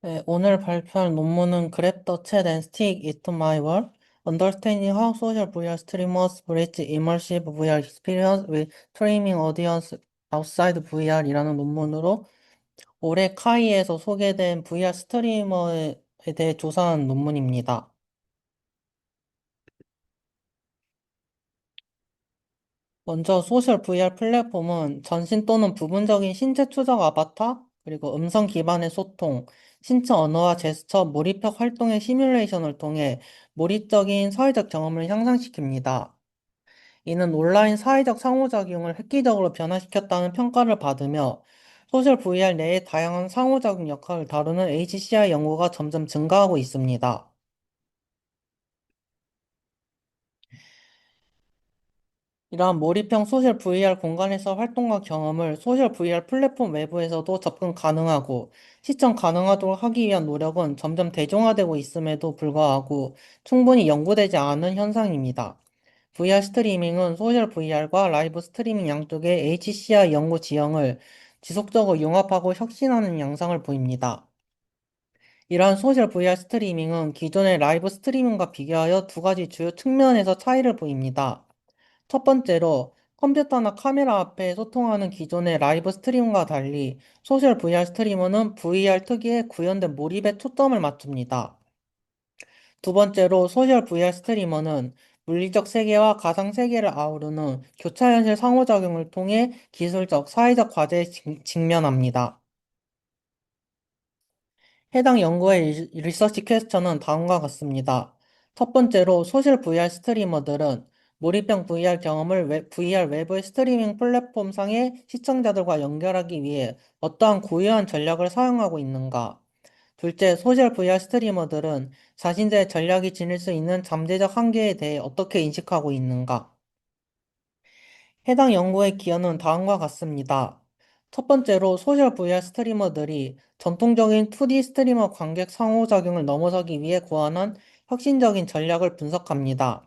네, 오늘 발표할 논문은 Grab the Chat and Stick It to My World: Understanding how Social VR Streamers Bridge Immersive VR Experience with Streaming Audience Outside VR이라는 논문으로 올해 카이에서 소개된 VR 스트리머에 대해 조사한 논문입니다. 먼저 소셜 VR 플랫폼은 전신 또는 부분적인 신체 추적 아바타, 그리고 음성 기반의 소통, 신체 언어와 제스처, 몰입형 활동의 시뮬레이션을 통해 몰입적인 사회적 경험을 향상시킵니다. 이는 온라인 사회적 상호작용을 획기적으로 변화시켰다는 평가를 받으며 소셜 VR 내의 다양한 상호작용 역할을 다루는 HCI 연구가 점점 증가하고 있습니다. 이러한 몰입형 소셜 VR 공간에서 활동과 경험을 소셜 VR 플랫폼 외부에서도 접근 가능하고 시청 가능하도록 하기 위한 노력은 점점 대중화되고 있음에도 불구하고 충분히 연구되지 않은 현상입니다. VR 스트리밍은 소셜 VR과 라이브 스트리밍 양쪽의 HCI 연구 지형을 지속적으로 융합하고 혁신하는 양상을 보입니다. 이러한 소셜 VR 스트리밍은 기존의 라이브 스트리밍과 비교하여 두 가지 주요 측면에서 차이를 보입니다. 첫 번째로 컴퓨터나 카메라 앞에 소통하는 기존의 라이브 스트리머와 달리 소셜 VR 스트리머는 VR 특유의 구현된 몰입에 초점을 맞춥니다. 두 번째로 소셜 VR 스트리머는 물리적 세계와 가상 세계를 아우르는 교차현실 상호작용을 통해 기술적, 사회적 과제에 직면합니다. 해당 연구의 리서치 퀘스천은 다음과 같습니다. 첫 번째로 소셜 VR 스트리머들은 몰입형 VR 경험을 VR 외부의 스트리밍 플랫폼 상의 시청자들과 연결하기 위해 어떠한 고유한 전략을 사용하고 있는가? 둘째, 소셜 VR 스트리머들은 자신들의 전략이 지닐 수 있는 잠재적 한계에 대해 어떻게 인식하고 있는가? 해당 연구의 기여는 다음과 같습니다. 첫 번째로 소셜 VR 스트리머들이 전통적인 2D 스트리머 관객 상호작용을 넘어서기 위해 고안한 혁신적인 전략을 분석합니다.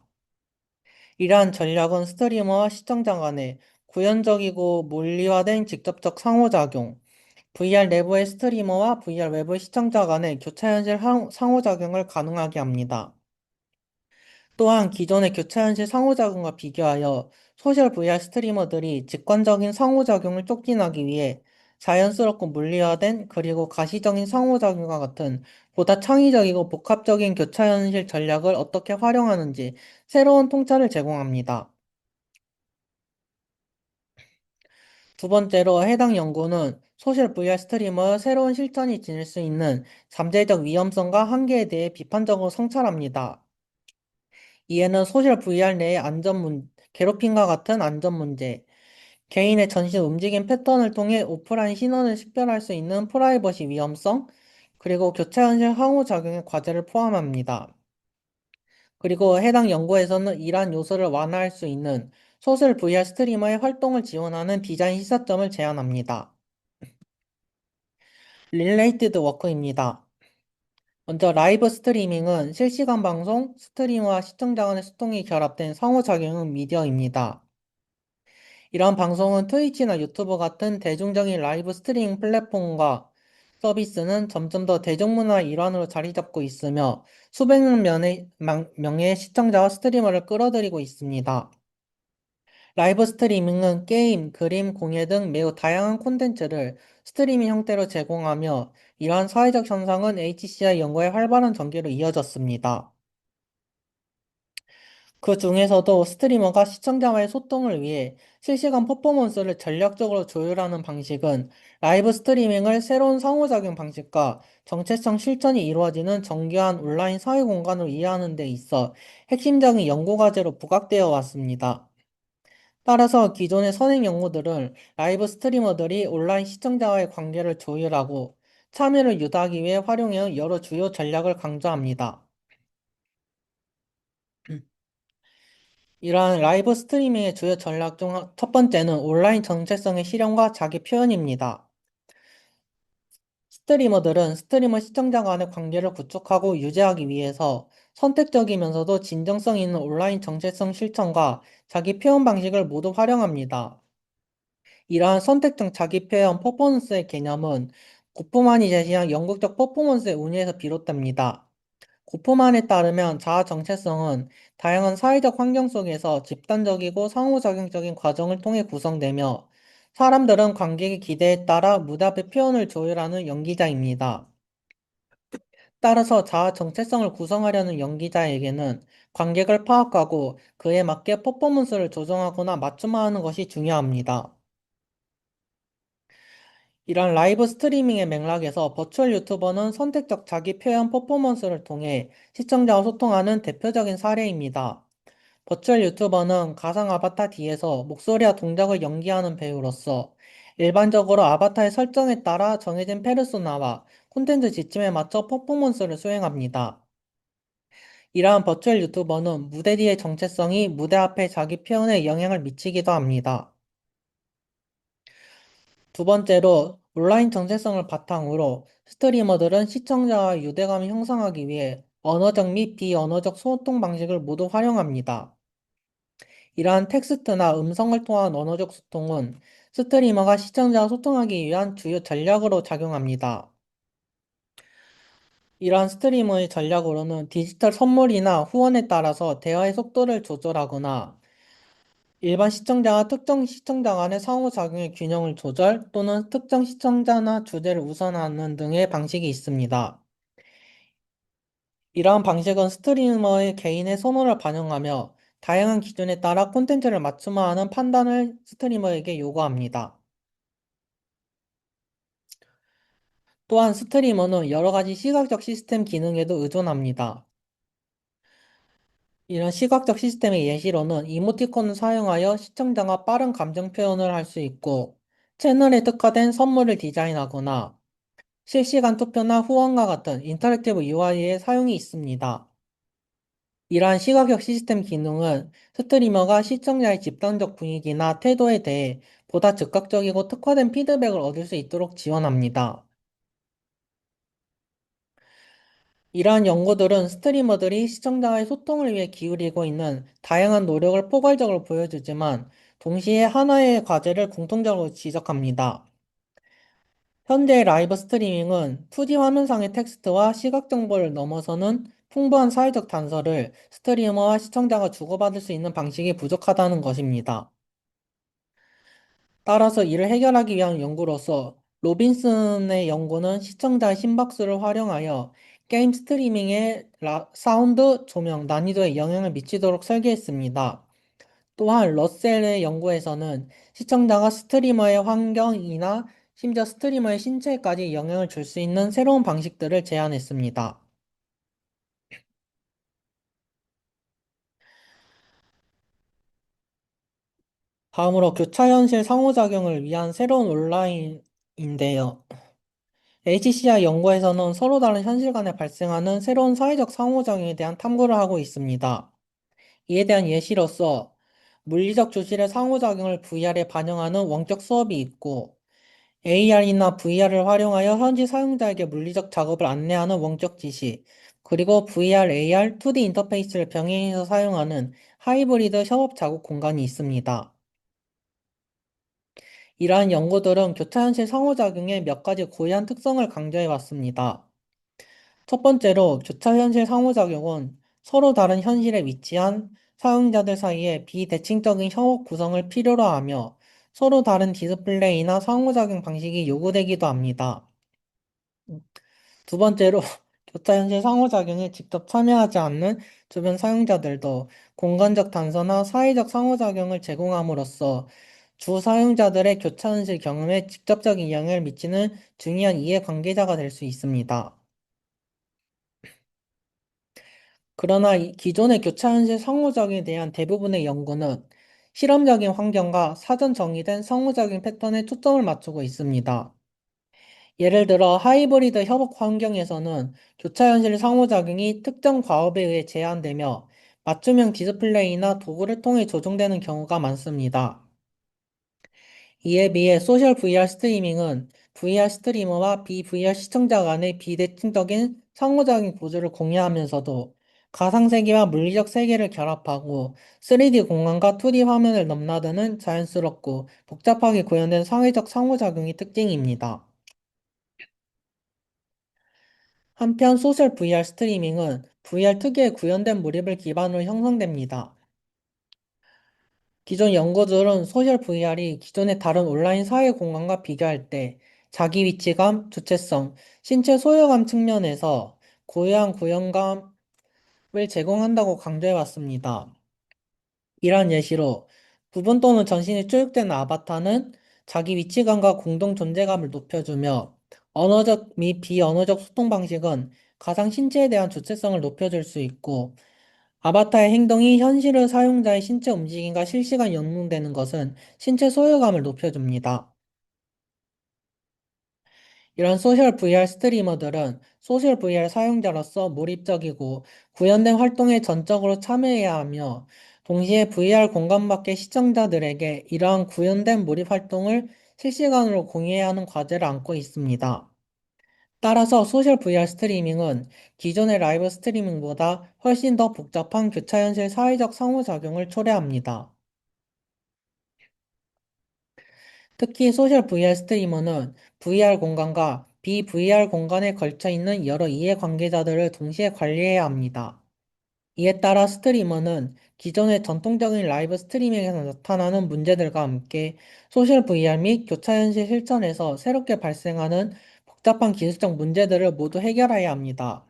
이러한 전략은 스트리머와 시청자 간의 구현적이고 물리화된 직접적 상호작용, VR 내부의 스트리머와 VR 외부의 시청자 간의 교차현실 상호작용을 가능하게 합니다. 또한 기존의 교차현실 상호작용과 비교하여 소셜 VR 스트리머들이 직관적인 상호작용을 촉진하기 위해 자연스럽고 물리화된 그리고 가시적인 상호작용과 같은 보다 창의적이고 복합적인 교차현실 전략을 어떻게 활용하는지 새로운 통찰을 제공합니다. 두 번째로 해당 연구는 소셜 VR 스트리머의 새로운 실전이 지닐 수 있는 잠재적 위험성과 한계에 대해 비판적으로 성찰합니다. 이에는 소셜 VR 내의 괴롭힘과 같은 안전 문제, 개인의 전신 움직임 패턴을 통해 오프라인 신원을 식별할 수 있는 프라이버시 위험성, 그리고 교차현실 상호작용의 과제를 포함합니다. 그리고 해당 연구에서는 이러한 요소를 완화할 수 있는 소셜 VR 스트리머의 활동을 지원하는 디자인 시사점을 제안합니다. 릴레이티드 워크입니다. 먼저 라이브 스트리밍은 실시간 방송, 스트리머와 시청자 간의 소통이 결합된 상호작용형 미디어입니다. 이러한 방송은 트위치나 유튜브 같은 대중적인 라이브 스트리밍 플랫폼과 서비스는 점점 더 대중문화의 일환으로 자리 잡고 있으며 수백 명의 시청자와 스트리머를 끌어들이고 있습니다. 라이브 스트리밍은 게임, 그림, 공예 등 매우 다양한 콘텐츠를 스트리밍 형태로 제공하며 이러한 사회적 현상은 HCI 연구의 활발한 전개로 이어졌습니다. 그 중에서도 스트리머가 시청자와의 소통을 위해 실시간 퍼포먼스를 전략적으로 조율하는 방식은 라이브 스트리밍을 새로운 상호작용 방식과 정체성 실천이 이루어지는 정교한 온라인 사회 공간으로 이해하는 데 있어 핵심적인 연구 과제로 부각되어 왔습니다. 따라서 기존의 선행 연구들은 라이브 스트리머들이 온라인 시청자와의 관계를 조율하고 참여를 유도하기 위해 활용해온 여러 주요 전략을 강조합니다. 이러한 라이브 스트리밍의 주요 전략 중 첫 번째는 온라인 정체성의 실현과 자기 표현입니다. 스트리머들은 스트리머 시청자 간의 관계를 구축하고 유지하기 위해서 선택적이면서도 진정성 있는 온라인 정체성 실천과 자기 표현 방식을 모두 활용합니다. 이러한 선택적 자기 표현 퍼포먼스의 개념은 고프만이 제시한 연극적 퍼포먼스의 운유에서 비롯됩니다. 고프만에 따르면 자아 정체성은 다양한 사회적 환경 속에서 집단적이고 상호작용적인 과정을 통해 구성되며 사람들은 관객의 기대에 따라 무대 앞의 표현을 조율하는 연기자입니다. 따라서 자아 정체성을 구성하려는 연기자에게는 관객을 파악하고 그에 맞게 퍼포먼스를 조정하거나 맞춤화하는 것이 중요합니다. 이런 라이브 스트리밍의 맥락에서 버추얼 유튜버는 선택적 자기 표현 퍼포먼스를 통해 시청자와 소통하는 대표적인 사례입니다. 버추얼 유튜버는 가상 아바타 뒤에서 목소리와 동작을 연기하는 배우로서 일반적으로 아바타의 설정에 따라 정해진 페르소나와 콘텐츠 지침에 맞춰 퍼포먼스를 수행합니다. 이러한 버추얼 유튜버는 무대 뒤의 정체성이 무대 앞의 자기 표현에 영향을 미치기도 합니다. 두 번째로, 온라인 정체성을 바탕으로 스트리머들은 시청자와 유대감을 형성하기 위해 언어적 및 비언어적 소통 방식을 모두 활용합니다. 이러한 텍스트나 음성을 통한 언어적 소통은 스트리머가 시청자와 소통하기 위한 주요 전략으로 작용합니다. 이러한 스트리머의 전략으로는 디지털 선물이나 후원에 따라서 대화의 속도를 조절하거나 일반 시청자와 특정 시청자 간의 상호작용의 균형을 조절 또는 특정 시청자나 주제를 우선하는 등의 방식이 있습니다. 이러한 방식은 스트리머의 개인의 선호를 반영하며 다양한 기준에 따라 콘텐츠를 맞춤화하는 판단을 스트리머에게 요구합니다. 또한 스트리머는 여러 가지 시각적 시스템 기능에도 의존합니다. 이런 시각적 시스템의 예시로는 이모티콘을 사용하여 시청자가 빠른 감정 표현을 할 수 있고, 채널에 특화된 선물을 디자인하거나, 실시간 투표나 후원과 같은 인터랙티브 UI의 사용이 있습니다. 이러한 시각적 시스템 기능은 스트리머가 시청자의 집단적 분위기나 태도에 대해 보다 즉각적이고 특화된 피드백을 얻을 수 있도록 지원합니다. 이러한 연구들은 스트리머들이 시청자와의 소통을 위해 기울이고 있는 다양한 노력을 포괄적으로 보여주지만 동시에 하나의 과제를 공통적으로 지적합니다. 현재 라이브 스트리밍은 2D 화면상의 텍스트와 시각 정보를 넘어서는 풍부한 사회적 단서를 스트리머와 시청자가 주고받을 수 있는 방식이 부족하다는 것입니다. 따라서 이를 해결하기 위한 연구로서 로빈슨의 연구는 시청자의 심박수를 활용하여 게임 스트리밍의 사운드, 조명, 난이도에 영향을 미치도록 설계했습니다. 또한 러셀의 연구에서는 시청자가 스트리머의 환경이나 심지어 스트리머의 신체에까지 영향을 줄 수 있는 새로운 방식들을 제안했습니다. 다음으로 교차현실 상호작용을 위한 새로운 온라인인데요. HCI 연구에서는 서로 다른 현실 간에 발생하는 새로운 사회적 상호작용에 대한 탐구를 하고 있습니다. 이에 대한 예시로서 물리적 주실의 상호작용을 VR에 반영하는 원격 수업이 있고 AR이나 VR을 활용하여 현지 사용자에게 물리적 작업을 안내하는 원격 지시, 그리고 VR, AR, 2D 인터페이스를 병행해서 사용하는 하이브리드 협업 작업 공간이 있습니다. 이러한 연구들은 교차현실 상호작용의 몇 가지 고유한 특성을 강조해 왔습니다. 첫 번째로 교차현실 상호작용은 서로 다른 현실에 위치한 사용자들 사이에 비대칭적인 협업 구성을 필요로 하며 서로 다른 디스플레이나 상호작용 방식이 요구되기도 합니다. 두 번째로 교차현실 상호작용에 직접 참여하지 않는 주변 사용자들도 공간적 단서나 사회적 상호작용을 제공함으로써 주 사용자들의 교차현실 경험에 직접적인 영향을 미치는 중요한 이해관계자가 될 수 있습니다. 그러나 기존의 교차현실 상호작용에 대한 대부분의 연구는 실험적인 환경과 사전 정의된 상호작용 패턴에 초점을 맞추고 있습니다. 예를 들어 하이브리드 협업 환경에서는 교차현실 상호작용이 특정 과업에 의해 제한되며 맞춤형 디스플레이나 도구를 통해 조정되는 경우가 많습니다. 이에 비해 소셜 VR 스트리밍은 VR 스트리머와 비VR 시청자 간의 비대칭적인 상호작용 구조를 공유하면서도 가상세계와 물리적 세계를 결합하고 3D 공간과 2D 화면을 넘나드는 자연스럽고 복잡하게 구현된 사회적 상호작용이 특징입니다. 한편 소셜 VR 스트리밍은 VR 특유의 구현된 몰입을 기반으로 형성됩니다. 기존 연구들은 소셜 VR이 기존의 다른 온라인 사회 공간과 비교할 때 자기 위치감, 주체성, 신체 소유감 측면에서 고유한 구현감을 제공한다고 강조해 왔습니다. 이러한 예시로 부분 또는 전신이 투입된 아바타는 자기 위치감과 공동 존재감을 높여주며 언어적 및 비언어적 소통 방식은 가상 신체에 대한 주체성을 높여줄 수 있고 아바타의 행동이 현실의 사용자의 신체 움직임과 실시간 연동되는 것은 신체 소유감을 높여줍니다. 이런 소셜 VR 스트리머들은 소셜 VR 사용자로서 몰입적이고 구현된 활동에 전적으로 참여해야 하며 동시에 VR 공간 밖의 시청자들에게 이러한 구현된 몰입 활동을 실시간으로 공유해야 하는 과제를 안고 있습니다. 따라서 소셜 VR 스트리밍은 기존의 라이브 스트리밍보다 훨씬 더 복잡한 교차현실 사회적 상호작용을 초래합니다. 특히 소셜 VR 스트리머는 VR 공간과 비VR 공간에 걸쳐 있는 여러 이해관계자들을 동시에 관리해야 합니다. 이에 따라 스트리머는 기존의 전통적인 라이브 스트리밍에서 나타나는 문제들과 함께 소셜 VR 및 교차현실 실전에서 새롭게 발생하는 복잡한 기술적 문제들을 모두 해결해야 합니다.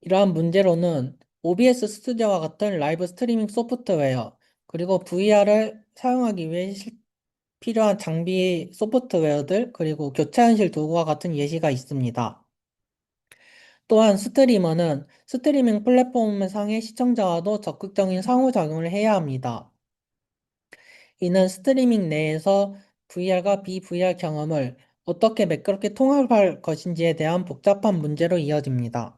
이러한 문제로는 OBS 스튜디오와 같은 라이브 스트리밍 소프트웨어, 그리고 VR을 사용하기 위해 필요한 장비 소프트웨어들, 그리고 교차현실 도구와 같은 예시가 있습니다. 또한 스트리머는 스트리밍 플랫폼 상의 시청자와도 적극적인 상호작용을 해야 합니다. 이는 스트리밍 내에서 VR과 비VR 경험을 어떻게 매끄럽게 통합할 것인지에 대한 복잡한 문제로 이어집니다.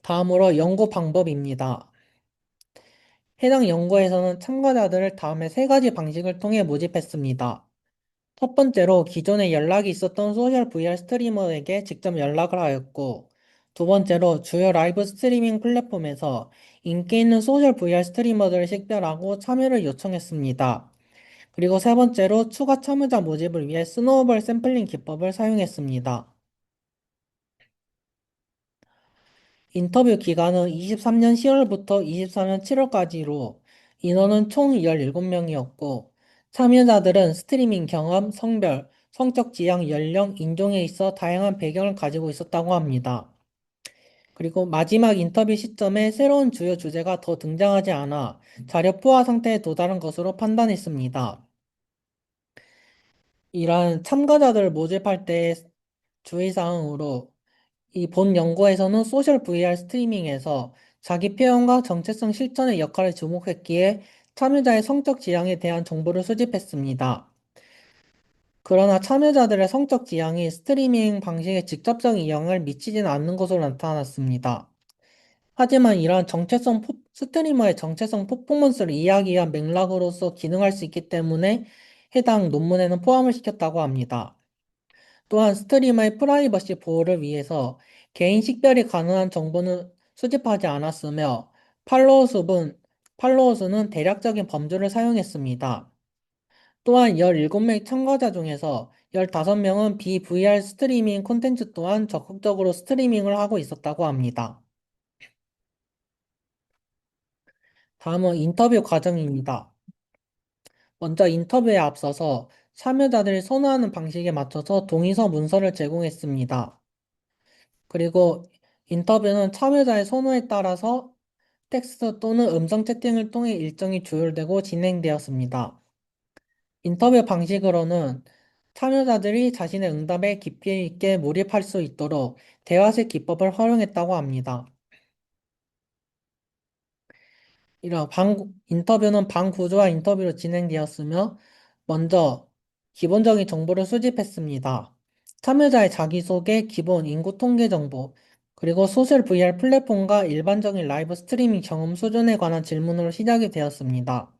다음으로 연구 방법입니다. 해당 연구에서는 참가자들을 다음의 세 가지 방식을 통해 모집했습니다. 첫 번째로 기존에 연락이 있었던 소셜 VR 스트리머에게 직접 연락을 하였고, 두 번째로 주요 라이브 스트리밍 플랫폼에서 인기 있는 소셜 VR 스트리머들을 식별하고 참여를 요청했습니다. 그리고 세 번째로 추가 참여자 모집을 위해 스노우볼 샘플링 기법을 사용했습니다. 인터뷰 기간은 23년 10월부터 24년 7월까지로 인원은 총 17명이었고 참여자들은 스트리밍 경험, 성별, 성적 지향, 연령, 인종에 있어 다양한 배경을 가지고 있었다고 합니다. 그리고 마지막 인터뷰 시점에 새로운 주요 주제가 더 등장하지 않아 자료 포화 상태에 도달한 것으로 판단했습니다. 이러한 참가자들을 모집할 때 주의사항으로 이 본 연구에서는 소셜 VR 스트리밍에서 자기 표현과 정체성 실천의 역할을 주목했기에 참여자의 성적 지향에 대한 정보를 수집했습니다. 그러나 참여자들의 성적 지향이 스트리밍 방식에 직접적인 영향을 미치지는 않는 것으로 나타났습니다. 하지만 이러한 스트리머의 정체성 퍼포먼스를 이해하기 위한 맥락으로서 기능할 수 있기 때문에 해당 논문에는 포함을 시켰다고 합니다. 또한 스트리머의 프라이버시 보호를 위해서 개인 식별이 가능한 정보는 수집하지 않았으며 팔로워 수는 대략적인 범주를 사용했습니다. 또한 17명 참가자 중에서 15명은 비VR 스트리밍 콘텐츠 또한 적극적으로 스트리밍을 하고 있었다고 합니다. 다음은 인터뷰 과정입니다. 먼저 인터뷰에 앞서서 참여자들이 선호하는 방식에 맞춰서 동의서 문서를 제공했습니다. 그리고 인터뷰는 참여자의 선호에 따라서 텍스트 또는 음성 채팅을 통해 일정이 조율되고 진행되었습니다. 인터뷰 방식으로는 참여자들이 자신의 응답에 깊이 있게 몰입할 수 있도록 대화식 기법을 활용했다고 합니다. 인터뷰는 방 구조화 인터뷰로 진행되었으며, 먼저 기본적인 정보를 수집했습니다. 참여자의 자기소개, 기본 인구 통계 정보, 그리고 소셜 VR 플랫폼과 일반적인 라이브 스트리밍 경험 수준에 관한 질문으로 시작이 되었습니다.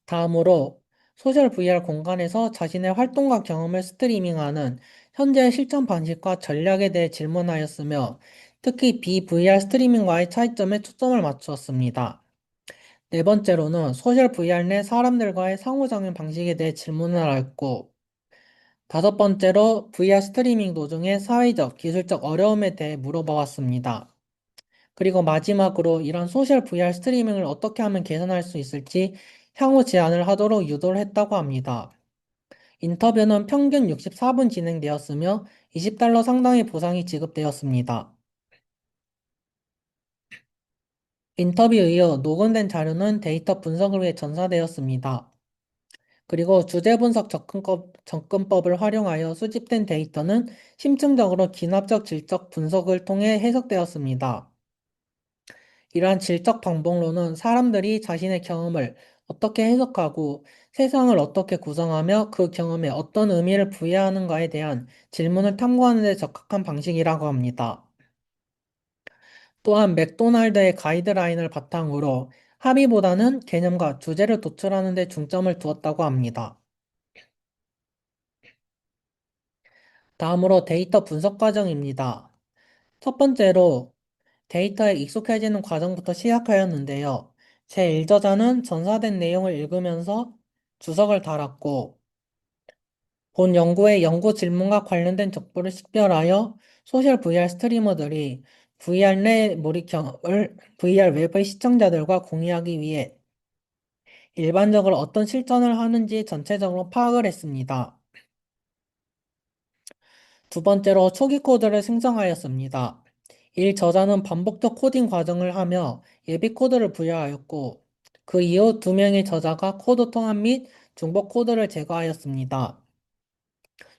다음으로 소셜 VR 공간에서 자신의 활동과 경험을 스트리밍하는 현재의 실천 방식과 전략에 대해 질문하였으며, 특히 비VR 스트리밍과의 차이점에 초점을 맞추었습니다. 네 번째로는 소셜 VR 내 사람들과의 상호작용 방식에 대해 질문을 하였고, 다섯 번째로 VR 스트리밍 도중에 사회적, 기술적 어려움에 대해 물어보았습니다. 그리고 마지막으로 이런 소셜 VR 스트리밍을 어떻게 하면 개선할 수 있을지 향후 제안을 하도록 유도를 했다고 합니다. 인터뷰는 평균 64분 진행되었으며 $20 상당의 보상이 지급되었습니다. 인터뷰 이후 녹음된 자료는 데이터 분석을 위해 전사되었습니다. 그리고 주제 분석 접근법을 활용하여 수집된 데이터는 심층적으로 기납적 질적 분석을 통해 해석되었습니다. 이러한 질적 방법론은 사람들이 자신의 경험을 어떻게 해석하고 세상을 어떻게 구성하며 그 경험에 어떤 의미를 부여하는가에 대한 질문을 탐구하는 데 적합한 방식이라고 합니다. 또한 맥도날드의 가이드라인을 바탕으로 합의보다는 개념과 주제를 도출하는 데 중점을 두었다고 합니다. 다음으로 데이터 분석 과정입니다. 첫 번째로 데이터에 익숙해지는 과정부터 시작하였는데요. 제1저자는 전사된 내용을 읽으면서 주석을 달았고, 본 연구의 연구 질문과 관련된 정보를 식별하여 소셜 VR 스트리머들이 VR 내 몰입경을 VR 외부의 시청자들과 공유하기 위해 일반적으로 어떤 실전을 하는지 전체적으로 파악을 했습니다. 두 번째로 초기 코드를 생성하였습니다. 일 저자는 반복적 코딩 과정을 하며 예비 코드를 부여하였고, 그 이후 두 명의 저자가 코드 통합 및 중복 코드를 제거하였습니다.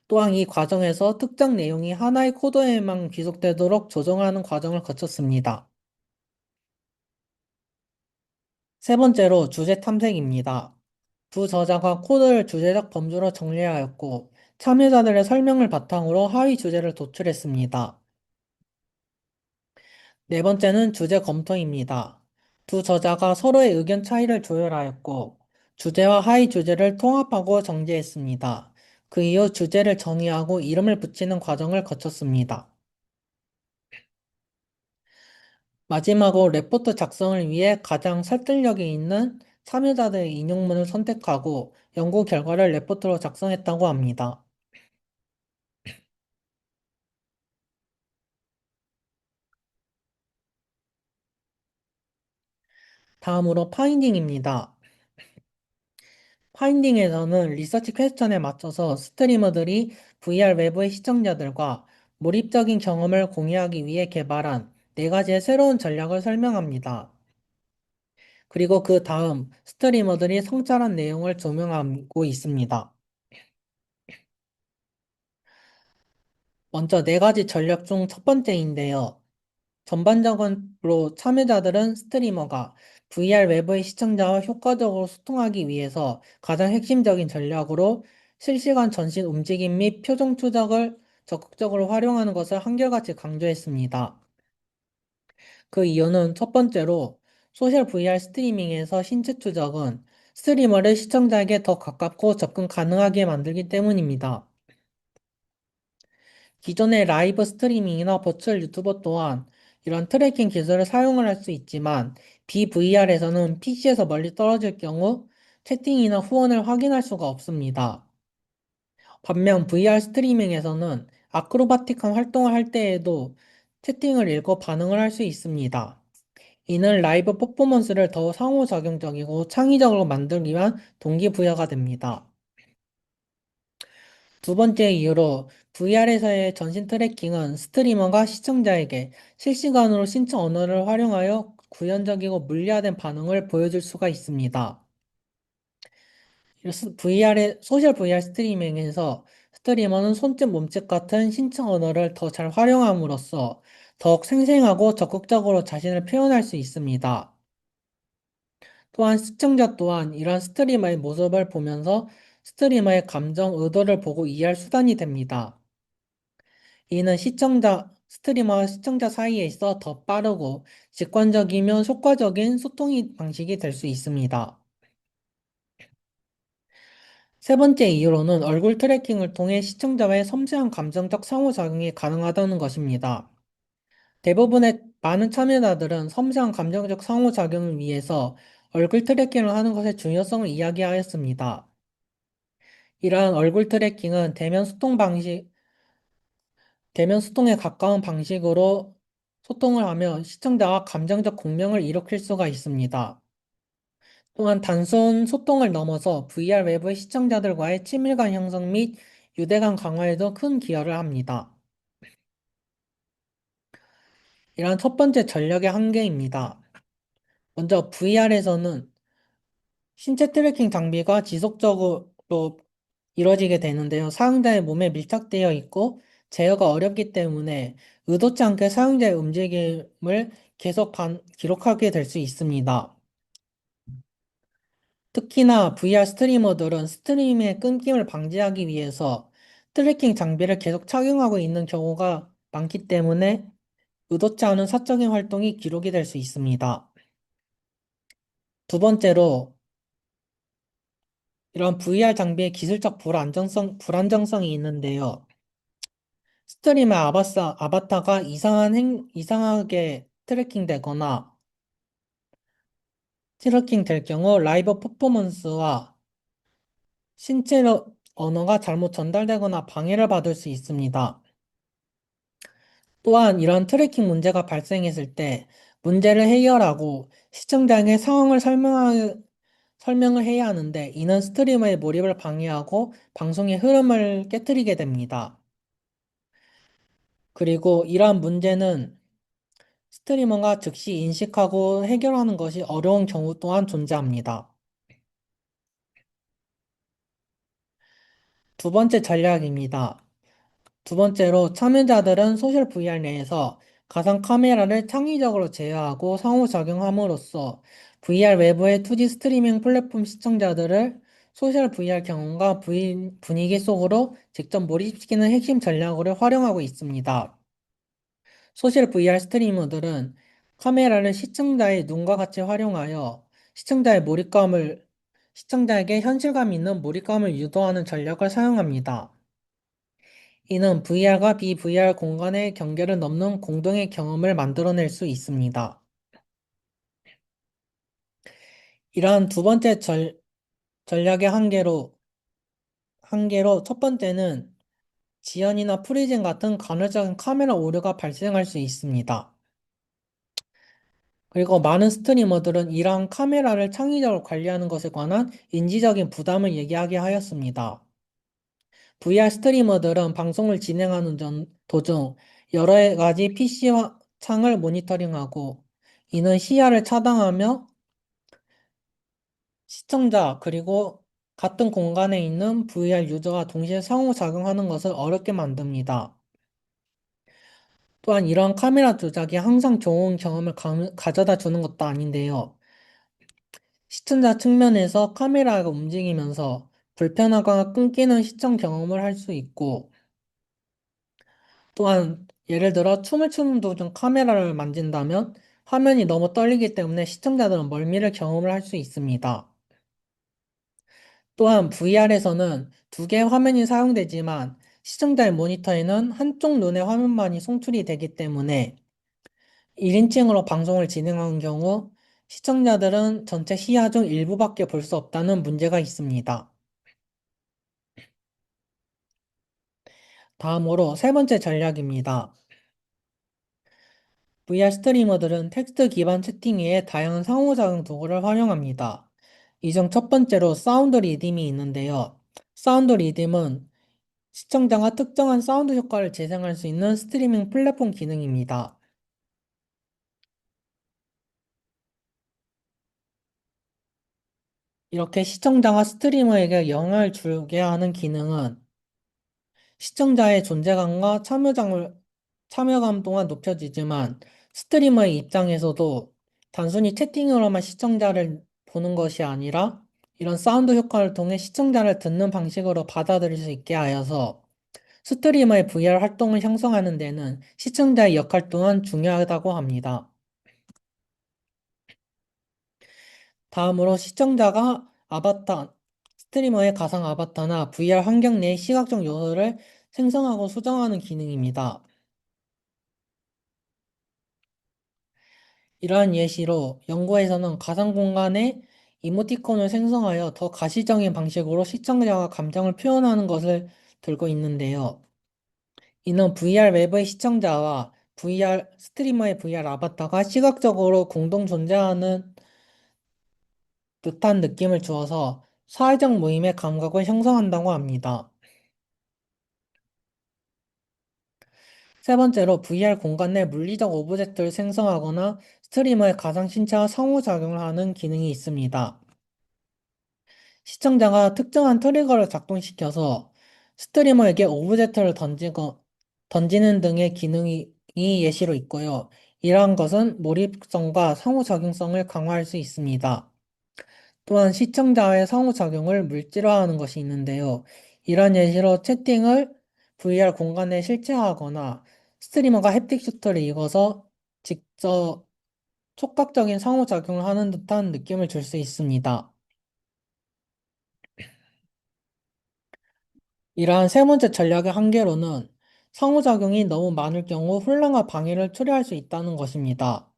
또한 이 과정에서 특정 내용이 하나의 코드에만 귀속되도록 조정하는 과정을 거쳤습니다. 세 번째로 주제 탐색입니다. 두 저자가 코드를 주제적 범주로 정리하였고, 참여자들의 설명을 바탕으로 하위 주제를 도출했습니다. 네 번째는 주제 검토입니다. 두 저자가 서로의 의견 차이를 조율하였고, 주제와 하위 주제를 통합하고 정제했습니다. 그 이후 주제를 정의하고 이름을 붙이는 과정을 거쳤습니다. 마지막으로 레포트 작성을 위해 가장 설득력이 있는 참여자들의 인용문을 선택하고 연구 결과를 레포트로 작성했다고 합니다. 다음으로 파인딩입니다. 파인딩에서는 리서치 퀘스천에 맞춰서 스트리머들이 VR 외부의 시청자들과 몰입적인 경험을 공유하기 위해 개발한 네 가지의 새로운 전략을 설명합니다. 그리고 그 다음 스트리머들이 성찰한 내용을 조명하고 있습니다. 먼저 네 가지 전략 중 첫 번째인데요. 전반적으로 참여자들은 스트리머가 VR 외부의 시청자와 효과적으로 소통하기 위해서 가장 핵심적인 전략으로 실시간 전신 움직임 및 표정 추적을 적극적으로 활용하는 것을 한결같이 강조했습니다. 그 이유는 첫 번째로 소셜 VR 스트리밍에서 신체 추적은 스트리머를 시청자에게 더 가깝고 접근 가능하게 만들기 때문입니다. 기존의 라이브 스트리밍이나 버추얼 유튜버 또한 이런 트래킹 기술을 사용을 할 수 있지만 BVR에서는 PC에서 멀리 떨어질 경우 채팅이나 후원을 확인할 수가 없습니다. 반면 VR 스트리밍에서는 아크로바틱한 활동을 할 때에도 채팅을 읽고 반응을 할 수 있습니다. 이는 라이브 퍼포먼스를 더 상호작용적이고 창의적으로 만들기 위한 동기부여가 됩니다. 두 번째 이유로 VR에서의 전신 트래킹은 스트리머가 시청자에게 실시간으로 신체 언어를 활용하여 구현적이고 물리화된 반응을 보여줄 수가 있습니다. VR의 소셜 VR 스트리밍에서 스트리머는 손짓, 몸짓 같은 신체 언어를 더 잘 활용함으로써 더욱 생생하고 적극적으로 자신을 표현할 수 있습니다. 또한 시청자 또한 이러한 스트리머의 모습을 보면서 스트리머의 감정, 의도를 보고 이해할 수단이 됩니다. 이는 스트리머와 시청자 사이에 있어 더 빠르고 직관적이며 효과적인 소통 방식이 될 수 있습니다. 세 번째 이유로는 얼굴 트래킹을 통해 시청자와의 섬세한 감정적 상호작용이 가능하다는 것입니다. 대부분의 많은 참여자들은 섬세한 감정적 상호작용을 위해서 얼굴 트래킹을 하는 것의 중요성을 이야기하였습니다. 이러한 얼굴 트래킹은 대면 소통에 가까운 방식으로 소통을 하며 시청자와 감정적 공명을 일으킬 수가 있습니다. 또한 단순 소통을 넘어서 VR 외부의 시청자들과의 친밀감 형성 및 유대감 강화에도 큰 기여를 합니다. 이러한 첫 번째 전략의 한계입니다. 먼저 VR에서는 신체 트래킹 장비가 지속적으로 이루어지게 되는데요. 사용자의 몸에 밀착되어 있고 제어가 어렵기 때문에 의도치 않게 사용자의 움직임을 계속 기록하게 될 수 있습니다. 특히나 VR 스트리머들은 스트리밍의 끊김을 방지하기 위해서 트래킹 장비를 계속 착용하고 있는 경우가 많기 때문에 의도치 않은 사적인 활동이 기록이 될 수 있습니다. 두 번째로 이런 VR 장비의 기술적 불안정성이 있는데요. 스트리머 아바타가 이상하게 트래킹 될 경우 라이브 퍼포먼스와 신체 언어가 잘못 전달되거나 방해를 받을 수 있습니다. 또한 이런 트래킹 문제가 발생했을 때 문제를 해결하고 시청자에게 설명을 해야 하는데 이는 스트리머의 몰입을 방해하고 방송의 흐름을 깨뜨리게 됩니다. 그리고 이러한 문제는 스트리머가 즉시 인식하고 해결하는 것이 어려운 경우 또한 존재합니다. 두 번째 전략입니다. 두 번째로 참여자들은 소셜 VR 내에서 가상 카메라를 창의적으로 제어하고 상호작용함으로써 VR 외부의 2D 스트리밍 플랫폼 시청자들을 소셜 VR 경험과 분위기 속으로 직접 몰입시키는 핵심 전략으로 활용하고 있습니다. 소셜 VR 스트리머들은 카메라를 시청자의 눈과 같이 활용하여 시청자에게 현실감 있는 몰입감을 유도하는 전략을 사용합니다. 이는 VR과 비VR 공간의 경계를 넘는 공동의 경험을 만들어낼 수 있습니다. 이러한 두 번째 전략의 한계로 첫 번째는 지연이나 프리징 같은 간헐적인 카메라 오류가 발생할 수 있습니다. 그리고 많은 스트리머들은 이러한 카메라를 창의적으로 관리하는 것에 관한 인지적인 부담을 얘기하게 하였습니다. VR 스트리머들은 방송을 진행하는 도중 여러 가지 PC와 창을 모니터링하고 이는 시야를 차단하며 시청자 그리고 같은 공간에 있는 VR 유저와 동시에 상호작용하는 것을 어렵게 만듭니다. 또한 이러한 카메라 조작이 항상 좋은 경험을 가져다 주는 것도 아닌데요. 시청자 측면에서 카메라가 움직이면서 불편하거나 끊기는 시청 경험을 할 수 있고, 또한 예를 들어 춤을 추는 도중 카메라를 만진다면 화면이 너무 떨리기 때문에 시청자들은 멀미를 경험을 할 수 있습니다. 또한 VR에서는 두 개의 화면이 사용되지만 시청자의 모니터에는 한쪽 눈의 화면만이 송출이 되기 때문에 1인칭으로 방송을 진행하는 경우 시청자들은 전체 시야 중 일부밖에 볼 수 없다는 문제가 있습니다. 다음으로 세 번째 전략입니다. VR 스트리머들은 텍스트 기반 채팅 외에 다양한 상호작용 도구를 활용합니다. 이 중 첫 번째로 사운드 리듬이 있는데요. 사운드 리듬은 시청자가 특정한 사운드 효과를 재생할 수 있는 스트리밍 플랫폼 기능입니다. 이렇게 시청자가 스트리머에게 영향을 주게 하는 기능은 시청자의 존재감과 참여감 또한 높여지지만 스트리머의 입장에서도 단순히 채팅으로만 시청자를 보는 것이 아니라 이런 사운드 효과를 통해 시청자를 듣는 방식으로 받아들일 수 있게 하여서 스트리머의 VR 활동을 형성하는 데는 시청자의 역할 또한 중요하다고 합니다. 다음으로 시청자가 스트리머의 가상 아바타나 VR 환경 내의 시각적 요소를 생성하고 수정하는 기능입니다. 이러한 예시로 연구에서는 가상 공간에 이모티콘을 생성하여 더 가시적인 방식으로 시청자가 감정을 표현하는 것을 들고 있는데요. 이는 VR 외부의 시청자와 스트리머의 VR 아바타가 시각적으로 공동 존재하는 듯한 느낌을 주어서 사회적 모임의 감각을 형성한다고 합니다. 세 번째로 VR 공간 내 물리적 오브젝트를 생성하거나 스트리머의 가상 신체와 상호작용을 하는 기능이 있습니다. 시청자가 특정한 트리거를 작동시켜서 스트리머에게 오브젝트를 던지는 등의 기능이 예시로 있고요. 이러한 것은 몰입성과 상호작용성을 강화할 수 있습니다. 또한 시청자의 상호작용을 물질화하는 것이 있는데요. 이런 예시로 채팅을 VR 공간에 실체화하거나 스트리머가 햅틱 슈터를 읽어서 직접 촉각적인 상호작용을 하는 듯한 느낌을 줄 수 있습니다. 이러한 세 번째 전략의 한계로는 상호작용이 너무 많을 경우 혼란과 방해를 초래할 수 있다는 것입니다.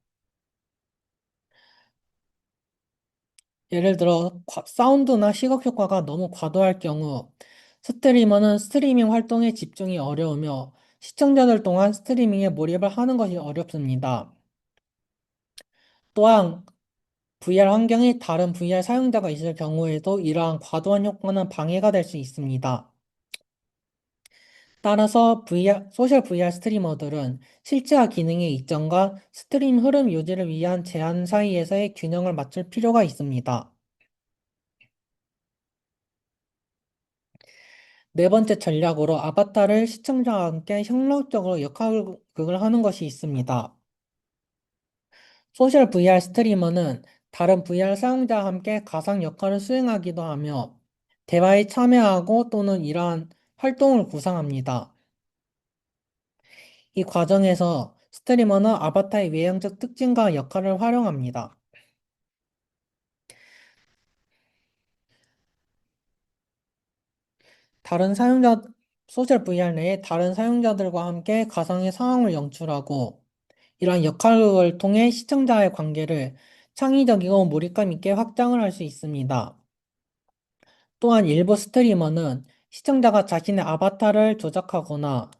예를 들어, 사운드나 시각 효과가 너무 과도할 경우 스트리머는 스트리밍 활동에 집중이 어려우며 시청자들 동안 스트리밍에 몰입을 하는 것이 어렵습니다. 또한 VR 환경에 다른 VR 사용자가 있을 경우에도 이러한 과도한 효과는 방해가 될 수 있습니다. 따라서 소셜 VR 스트리머들은 실제와 기능의 이점과 스트림 흐름 유지를 위한 제한 사이에서의 균형을 맞출 필요가 있습니다. 네 번째 전략으로 아바타를 시청자와 함께 협력적으로 역할극을 하는 것이 있습니다. 소셜 VR 스트리머는 다른 VR 사용자와 함께 가상 역할을 수행하기도 하며 대화에 참여하고 또는 이러한 활동을 구상합니다. 이 과정에서 스트리머는 아바타의 외형적 특징과 역할을 활용합니다. 다른 사용자, 소셜 VR 내에 다른 사용자들과 함께 가상의 상황을 연출하고 이러한 역할을 통해 시청자의 관계를 창의적이고 몰입감 있게 확장을 할 수 있습니다. 또한 일부 스트리머는 시청자가 자신의 아바타를 조작하거나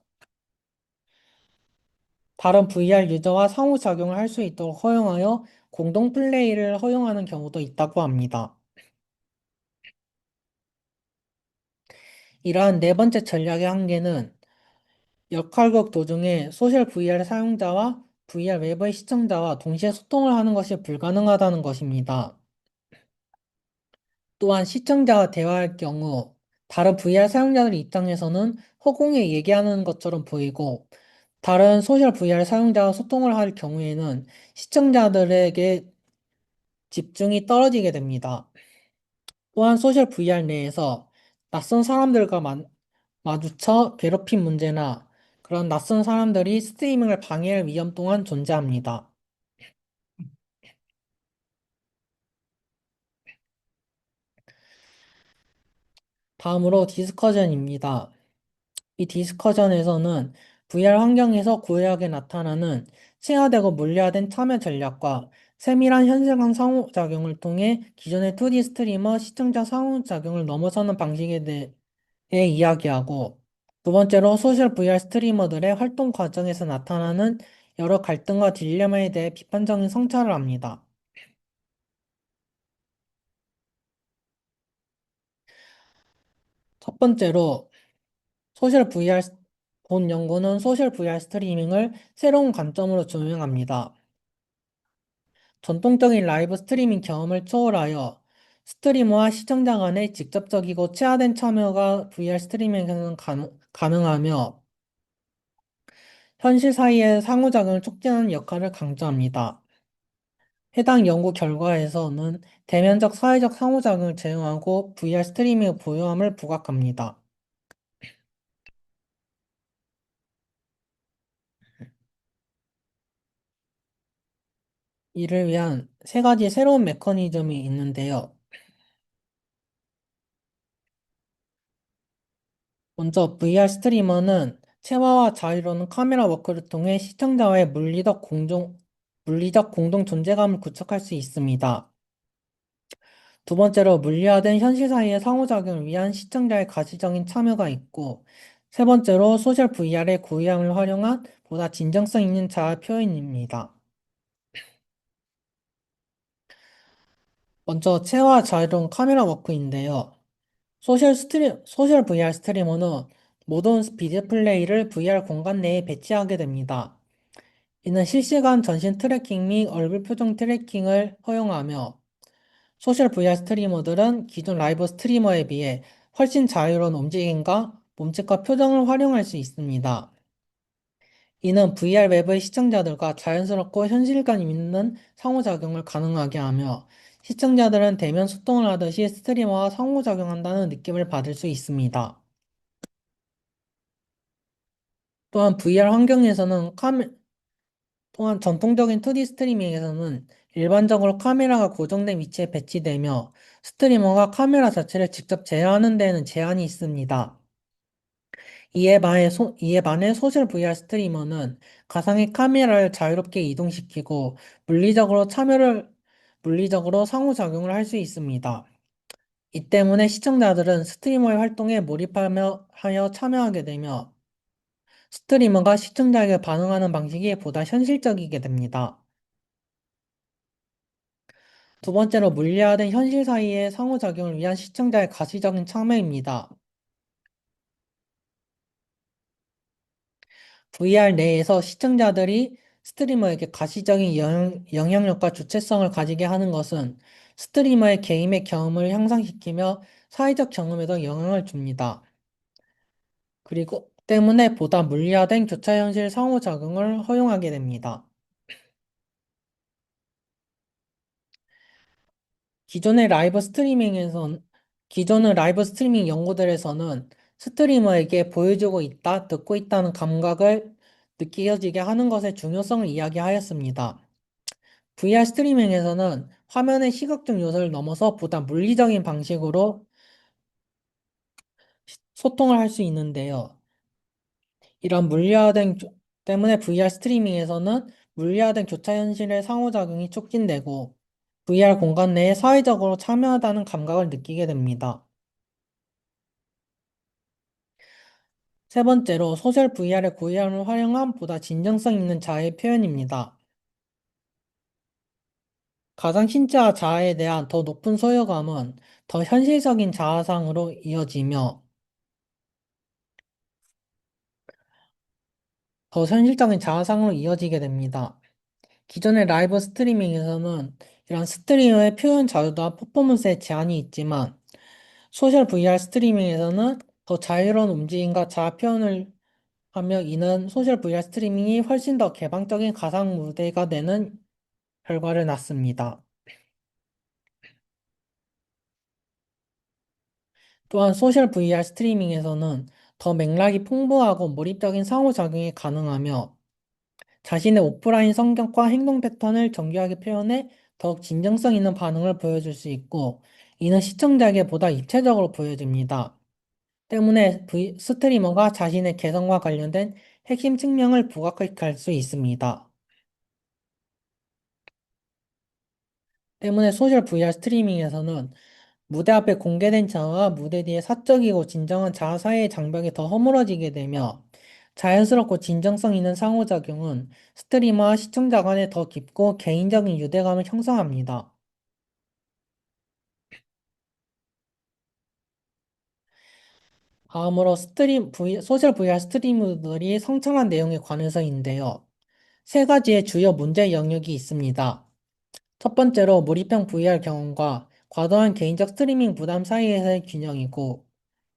다른 VR 유저와 상호작용을 할 수 있도록 허용하여 공동 플레이를 허용하는 경우도 있다고 합니다. 이러한 네 번째 전략의 한계는 역할극 도중에 소셜 VR 사용자와 VR 외부의 시청자와 동시에 소통을 하는 것이 불가능하다는 것입니다. 또한 시청자와 대화할 경우 다른 VR 사용자들 입장에서는 허공에 얘기하는 것처럼 보이고 다른 소셜 VR 사용자와 소통을 할 경우에는 시청자들에게 집중이 떨어지게 됩니다. 또한 소셜 VR 내에서 낯선 사람들과 마주쳐 괴롭힘 문제나 그런 낯선 사람들이 스트리밍을 방해할 위험 또한 존재합니다. 다음으로 디스커전입니다. 이 디스커전에서는 VR 환경에서 고요하게 나타나는 체화되고 물리화된 참여 전략과 세밀한 현실감 상호작용을 통해 기존의 2D 스트리머 시청자 상호작용을 넘어서는 방식에 대해 이야기하고 두 번째로 소셜 VR 스트리머들의 활동 과정에서 나타나는 여러 갈등과 딜레마에 대해 비판적인 성찰을 합니다. 첫 번째로 소셜 VR 본 연구는 소셜 VR 스트리밍을 새로운 관점으로 조명합니다. 전통적인 라이브 스트리밍 경험을 초월하여 스트리머와 시청자 간의 직접적이고 체화된 참여가 VR 스트리밍에서는 가능하며 현실 사이의 상호작용을 촉진하는 역할을 강조합니다. 해당 연구 결과에서는 대면적 사회적 상호작용을 제공하고 VR 스트리밍의 보유함을 부각합니다. 이를 위한 세 가지 새로운 메커니즘이 있는데요. 먼저 VR 스트리머는 체화와 자유로운 카메라 워크를 통해 시청자와의 물리적 공동 존재감을 구축할 수 있습니다. 두 번째로 물리화된 현실 사이의 상호작용을 위한 시청자의 가시적인 참여가 있고, 세 번째로 소셜 VR의 고유함을 활용한 보다 진정성 있는 자아 표현입니다. 먼저 체와 자유로운 카메라 워크인데요. 소셜 VR 스트리머는 모든 비디오 플레이를 VR 공간 내에 배치하게 됩니다. 이는 실시간 전신 트래킹 및 얼굴 표정 트래킹을 허용하며 소셜 VR 스트리머들은 기존 라이브 스트리머에 비해 훨씬 자유로운 움직임과 몸짓과 표정을 활용할 수 있습니다. 이는 VR 외부의 시청자들과 자연스럽고 현실감 있는 상호작용을 가능하게 하며 시청자들은 대면 소통을 하듯이 스트리머와 상호작용한다는 느낌을 받을 수 있습니다. 또한 VR 환경에서는 또한 전통적인 2D 스트리밍에서는 일반적으로 카메라가 고정된 위치에 배치되며 스트리머가 카메라 자체를 직접 제어하는 데에는 제한이 있습니다. 이에 반해 소셜 VR 스트리머는 가상의 카메라를 자유롭게 이동시키고 물리적으로 상호작용을 할 수 있습니다. 이 때문에 시청자들은 스트리머의 활동에 하여 참여하게 되며 스트리머가 시청자에게 반응하는 방식이 보다 현실적이게 됩니다. 두 번째로 물리화된 현실 사이의 상호작용을 위한 시청자의 가시적인 참여입니다. VR 내에서 시청자들이 스트리머에게 가시적인 영향력과 주체성을 가지게 하는 것은 스트리머의 게임의 경험을 향상시키며 사회적 경험에도 영향을 줍니다. 그리고 때문에 보다 물리화된 교차현실 상호작용을 허용하게 됩니다. 기존의 라이브 스트리밍에선, 기존의 라이브 스트리밍 연구들에서는 스트리머에게 보여주고 있다, 듣고 있다는 감각을 느껴지게 하는 것의 중요성을 이야기하였습니다. VR 스트리밍에서는 화면의 시각적 요소를 넘어서 보다 물리적인 방식으로 소통을 할 수 있는데요. 이런 때문에 VR 스트리밍에서는 물리화된 교차 현실의 상호작용이 촉진되고 VR 공간 내에 사회적으로 참여하다는 감각을 느끼게 됩니다. 세 번째로 소셜 VR의 고유함을 활용한 보다 진정성 있는 자아의 표현입니다. 가상 신체와 자아에 대한 더 높은 소유감은 더 현실적인 자아상으로 이어지며 더 현실적인 자아상으로 이어지게 됩니다. 기존의 라이브 스트리밍에서는 이런 스트리머의 표현 자유도와 퍼포먼스에 제한이 있지만 소셜 VR 스트리밍에서는 더 자유로운 움직임과 자아 표현을 하며 이는 소셜 VR 스트리밍이 훨씬 더 개방적인 가상 무대가 되는 결과를 낳습니다. 또한 소셜 VR 스트리밍에서는 더 맥락이 풍부하고 몰입적인 상호작용이 가능하며 자신의 오프라인 성격과 행동 패턴을 정교하게 표현해 더욱 진정성 있는 반응을 보여줄 수 있고 이는 시청자에게 보다 입체적으로 보여집니다. 때문에 스트리머가 자신의 개성과 관련된 핵심 측면을 부각할 수 있습니다. 때문에 소셜 VR 스트리밍에서는 무대 앞에 공개된 자아와 무대 뒤의 사적이고 진정한 자아 사이의 장벽이 더 허물어지게 되며 자연스럽고 진정성 있는 상호작용은 스트리머와 시청자 간에 더 깊고 개인적인 유대감을 형성합니다. 다음으로 소셜 VR 스트리머들이 성찰한 내용에 관해서인데요. 세 가지의 주요 문제 영역이 있습니다. 첫 번째로 몰입형 VR 경험과 과도한 개인적 스트리밍 부담 사이에서의 균형이고,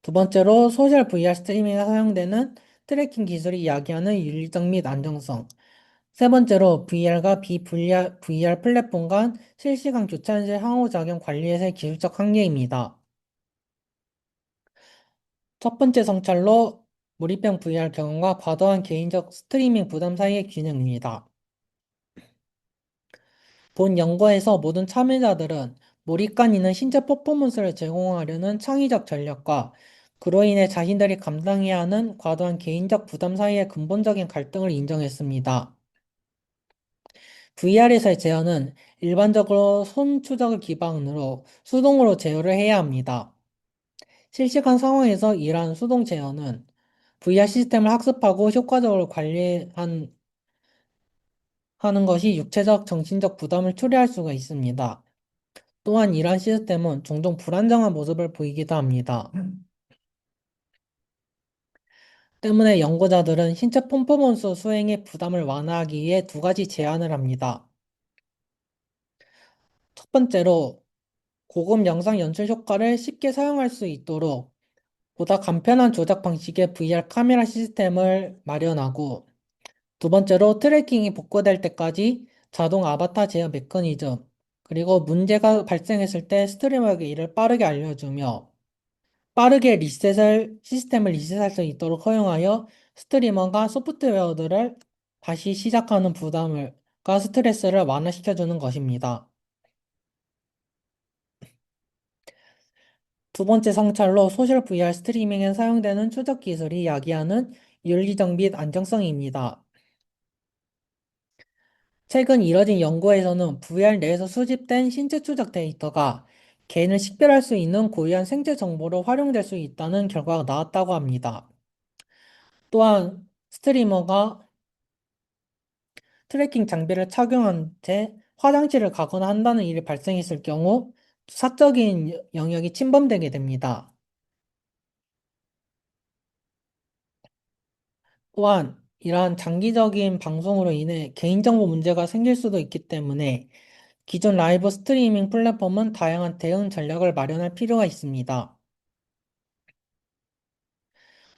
두 번째로 소셜 VR 스트리밍에 사용되는 트래킹 기술이 이야기하는 윤리적 및 안정성, 세 번째로 VR과 VR 플랫폼 간 실시간 교차현실 상호작용 관리에서의 기술적 한계입니다. 첫 번째 성찰로 몰입형 VR 경험과 과도한 개인적 스트리밍 부담 사이의 균형입니다. 본 연구에서 모든 참여자들은 몰입감 있는 신체 퍼포먼스를 제공하려는 창의적 전략과 그로 인해 자신들이 감당해야 하는 과도한 개인적 부담 사이의 근본적인 갈등을 인정했습니다. VR에서의 제어는 일반적으로 손 추적을 기반으로 수동으로 제어를 해야 합니다. 실시간 상황에서 이러한 수동 제어는 VR 시스템을 학습하고 효과적으로 관리하는 것이 육체적, 정신적 부담을 초래할 수가 있습니다. 또한 이러한 시스템은 종종 불안정한 모습을 보이기도 합니다. 때문에 연구자들은 신체 퍼포먼스 수행의 부담을 완화하기 위해 두 가지 제안을 합니다. 첫 번째로 고급 영상 연출 효과를 쉽게 사용할 수 있도록 보다 간편한 조작 방식의 VR 카메라 시스템을 마련하고, 두 번째로 트래킹이 복구될 때까지 자동 아바타 제어 메커니즘, 그리고 문제가 발생했을 때 스트리머에게 이를 빠르게 알려주며 빠르게 시스템을 리셋할 수 있도록 허용하여 스트리머가 소프트웨어들을 다시 시작하는 부담과 스트레스를 완화시켜주는 것입니다. 두 번째 성찰로 소셜 VR 스트리밍에 사용되는 추적 기술이 야기하는 윤리적 및 안정성입니다. 최근 이뤄진 연구에서는 VR 내에서 수집된 신체 추적 데이터가 개인을 식별할 수 있는 고유한 생체 정보로 활용될 수 있다는 결과가 나왔다고 합니다. 또한 스트리머가 트래킹 장비를 착용한 채 화장실을 가거나 한다는 일이 발생했을 경우 사적인 영역이 침범되게 됩니다. 또한 이러한 장기적인 방송으로 인해 개인정보 문제가 생길 수도 있기 때문에 기존 라이브 스트리밍 플랫폼은 다양한 대응 전략을 마련할 필요가 있습니다.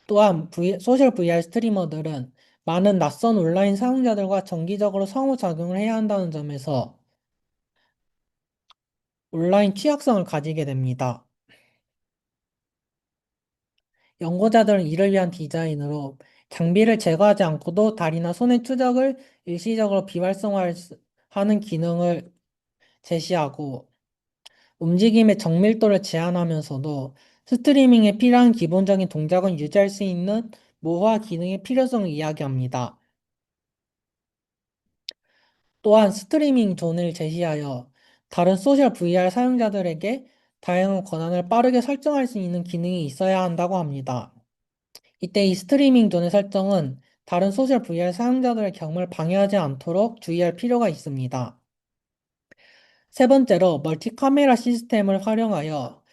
또한 소셜 VR 스트리머들은 많은 낯선 온라인 사용자들과 정기적으로 상호작용을 해야 한다는 점에서 온라인 취약성을 가지게 됩니다. 연구자들은 이를 위한 디자인으로 장비를 제거하지 않고도 다리나 손의 추적을 일시적으로 비활성화하는 기능을 제시하고, 움직임의 정밀도를 제한하면서도 스트리밍에 필요한 기본적인 동작은 유지할 수 있는 모화 기능의 필요성을 이야기합니다. 또한 스트리밍 존을 제시하여 다른 소셜 VR 사용자들에게 다양한 권한을 빠르게 설정할 수 있는 기능이 있어야 한다고 합니다. 이때 이 스트리밍 존의 설정은 다른 소셜 VR 사용자들의 경험을 방해하지 않도록 주의할 필요가 있습니다. 세 번째로 멀티 카메라 시스템을 활용하여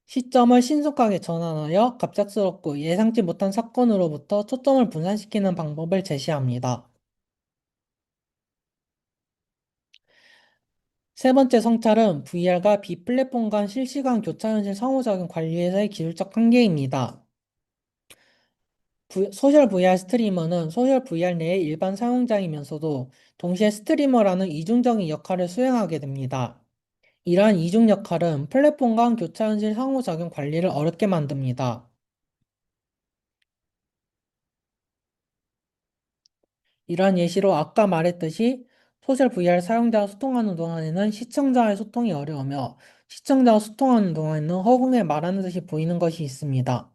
시점을 신속하게 전환하여 갑작스럽고 예상치 못한 사건으로부터 초점을 분산시키는 방법을 제시합니다. 세 번째 성찰은 VR과 비플랫폼 간 실시간 교차현실 상호작용 관리에서의 기술적 한계입니다. 소셜 VR 스트리머는 소셜 VR 내의 일반 사용자이면서도 동시에 스트리머라는 이중적인 역할을 수행하게 됩니다. 이러한 이중 역할은 플랫폼 간 교차현실 상호작용 관리를 어렵게 만듭니다. 이러한 예시로 아까 말했듯이 소셜 VR 사용자와 소통하는 동안에는 시청자와의 소통이 어려우며 시청자와 소통하는 동안에는 허공에 말하는 듯이 보이는 것이 있습니다.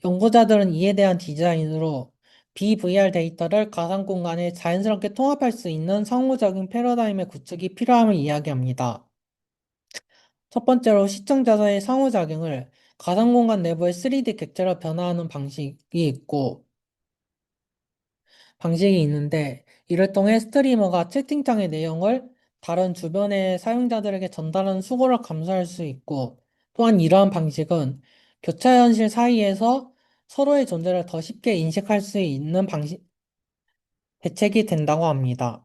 연구자들은 이에 대한 디자인으로 BVR 데이터를 가상 공간에 자연스럽게 통합할 수 있는 상호작용 패러다임의 구축이 필요함을 이야기합니다. 첫 번째로 시청자와의 상호작용을 가상 공간 내부의 3D 객체로 변화하는 방식이 있는데, 이를 통해 스트리머가 채팅창의 내용을 다른 주변의 사용자들에게 전달하는 수고를 감수할 수 있고, 또한 이러한 방식은 교차 현실 사이에서 서로의 존재를 더 쉽게 인식할 수 있는 대책이 된다고 합니다.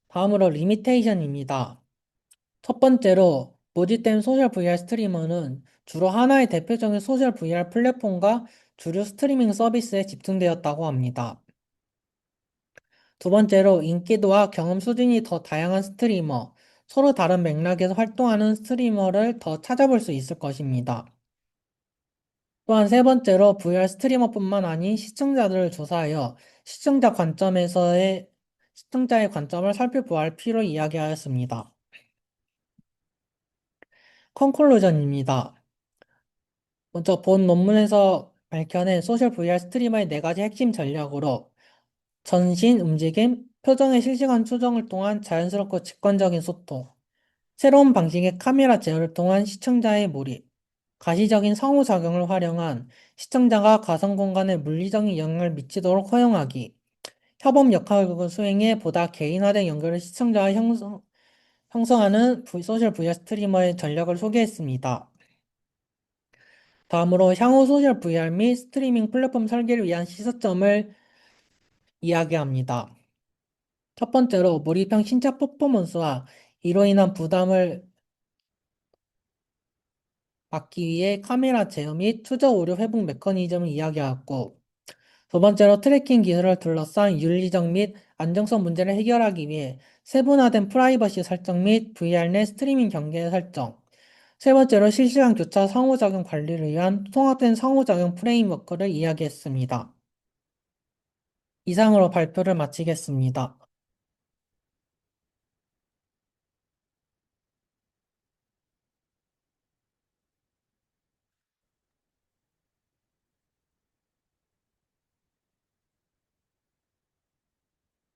다음으로 리미테이션입니다. 첫 번째로 모집된 소셜 VR 스트리머는 주로 하나의 대표적인 소셜 VR 플랫폼과 주류 스트리밍 서비스에 집중되었다고 합니다. 두 번째로 인기도와 경험 수준이 더 다양한 스트리머, 서로 다른 맥락에서 활동하는 스트리머를 더 찾아볼 수 있을 것입니다. 또한 세 번째로 VR 스트리머뿐만 아닌 시청자들을 조사하여 시청자의 관점을 살펴보아야 할 필요를 이야기하였습니다. 컨클루전입니다. 먼저 본 논문에서 밝혀낸 소셜 VR 스트리머의 네 가지 핵심 전략으로 전신 움직임, 표정의 실시간 조정을 통한 자연스럽고 직관적인 소통, 새로운 방식의 카메라 제어를 통한 시청자의 몰입, 가시적인 상호작용을 활용한 시청자가 가상 공간에 물리적인 영향을 미치도록 허용하기, 협업 역할을 수행해 보다 개인화된 연결을 시청자와 형성하는 소셜 VR 스트리머의 전략을 소개했습니다. 다음으로 향후 소셜 VR 및 스트리밍 플랫폼 설계를 위한 시사점을 이야기합니다. 첫 번째로 몰입형 신체 퍼포먼스와 이로 인한 부담을 막기 위해 카메라 제어 및 투자 오류 회복 메커니즘을 이야기하였고, 두 번째로 트래킹 기술을 둘러싼 윤리적 및 안정성 문제를 해결하기 위해 세분화된 프라이버시 설정 및 VR 내 스트리밍 경계 설정, 세 번째로 실시간 교차 상호작용 관리를 위한 통합된 상호작용 프레임워크를 이야기했습니다. 이상으로 발표를 마치겠습니다.